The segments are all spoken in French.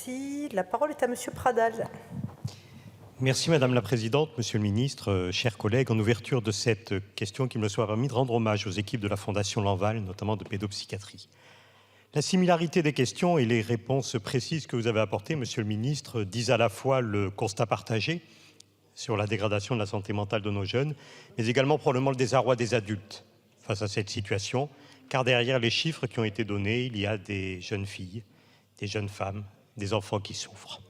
remercie. La parole est à Monsieur Pradal. Merci Madame la Présidente, Monsieur le Ministre, chers collègues. En ouverture de cette question, qu'il me soit permis de rendre hommage aux équipes de la Fondation Lanval, notamment de pédopsychiatrie. La similarité des questions et les réponses précises que vous avez apportées, Monsieur le Ministre, disent à la fois le constat partagé sur la dégradation de la santé mentale de nos jeunes, mais également probablement le désarroi des adultes face à cette situation, car derrière les chiffres qui ont été donnés, il y a des jeunes filles, des jeunes femmes, des enfants qui souffrent.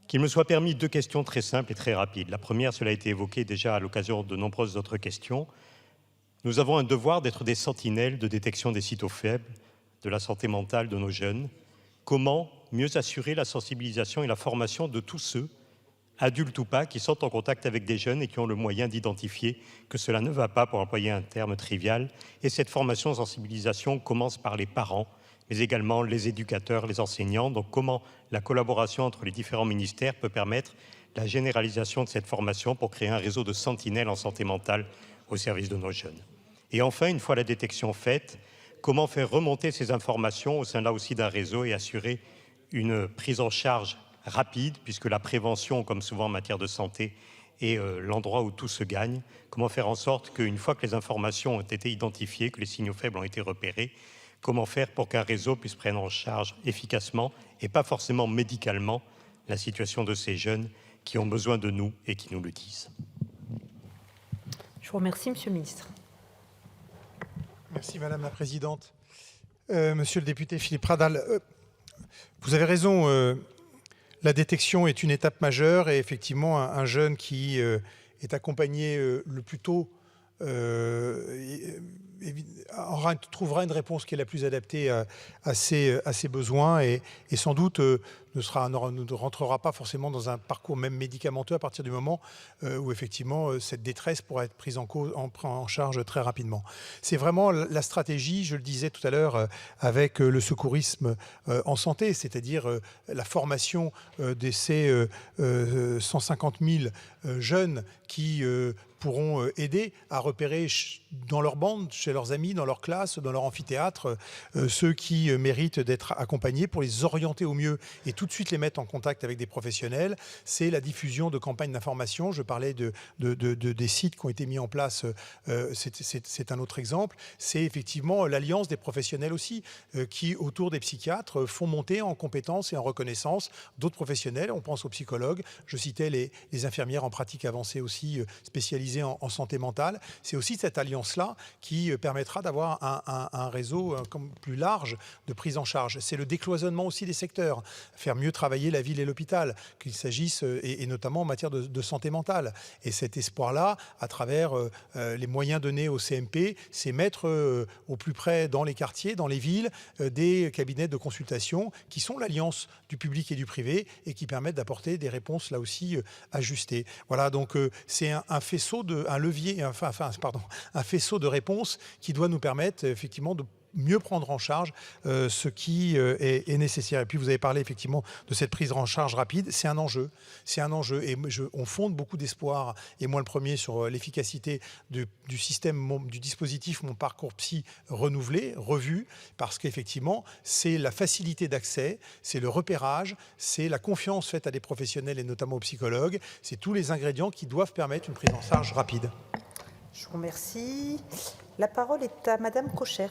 Qu'il me soit permis deux questions très simples et très rapides. La première, cela a été évoqué déjà à l'occasion de nombreuses autres questions. Nous avons un devoir d'être des sentinelles de détection des signaux faibles de la santé mentale de nos jeunes. Comment mieux assurer la sensibilisation et la formation de tous ceux, adultes ou pas, qui sont en contact avec des jeunes et qui ont le moyen d'identifier que cela ne va pas, pour employer un terme trivial. Et cette formation, sensibilisation commence par les parents, mais également les éducateurs, les enseignants. Donc comment la collaboration entre les différents ministères peut permettre la généralisation de cette formation pour créer un réseau de sentinelles en santé mentale au service de nos jeunes. Et enfin, une fois la détection faite, comment faire remonter ces informations au sein là aussi d'un réseau et assurer une prise en charge rapide, puisque la prévention, comme souvent en matière de santé, est l'endroit où tout se gagne. Comment faire en sorte qu'une fois que les informations ont été identifiées, que les signaux faibles ont été repérés, comment faire pour qu'un réseau puisse prendre en charge efficacement et pas forcément médicalement la situation de ces jeunes qui ont besoin de nous et qui nous le disent. Je vous remercie, Monsieur le Ministre. Merci Madame la Présidente. Monsieur le député Philippe Pradal, vous avez raison, la détection est une étape majeure et effectivement un jeune qui est accompagné le plus tôt trouvera une réponse qui est la plus adaptée à ses besoins et sans doute ne rentrera pas forcément dans un parcours même médicamenteux à partir du moment où effectivement cette détresse pourra être prise en charge très rapidement. C'est vraiment la stratégie, je le disais tout à l'heure, avec le secourisme en santé, c'est-à-dire la formation de ces 150 000 jeunes qui pourront aider à repérer dans leur bande, chez leurs amis, dans leur classe, dans leur amphithéâtre, ceux qui méritent d'être accompagnés pour les orienter au mieux et tout de suite les mettre en contact avec des professionnels. C'est la diffusion de campagnes d'information. Je parlais des sites qui ont été mis en place, c'est un autre exemple. C'est effectivement l'alliance des professionnels aussi, qui, autour des psychiatres, font monter en compétences et en reconnaissance d'autres professionnels. On pense aux psychologues. Je citais les infirmières en pratique avancée aussi, spécialisées en santé mentale. C'est aussi cette alliance-là qui permettra d'avoir un réseau plus large de prise en charge. C'est le décloisonnement aussi des secteurs, faire mieux travailler la ville et l'hôpital, qu'il s'agisse, et notamment en matière de santé mentale. Et cet espoir-là, à travers les moyens donnés au CMP, c'est mettre au plus près dans les quartiers, dans les villes, des cabinets de consultation qui sont l'alliance du public et du privé et qui permettent d'apporter des réponses là aussi ajustées. Voilà, donc c'est un faisceau de réponses qui doit nous permettre effectivement de mieux prendre en charge ce qui est nécessaire. Et puis vous avez parlé effectivement de cette prise en charge rapide, c'est un enjeu. Et on fonde beaucoup d'espoir, et moi le premier, sur l'efficacité du dispositif Mon Parcours Psy renouvelé, revu, parce qu'effectivement c'est la facilité d'accès, c'est le repérage, c'est la confiance faite à des professionnels et notamment aux psychologues, c'est tous les ingrédients qui doivent permettre une prise en charge rapide. Je vous remercie. La parole est à Madame Cochert.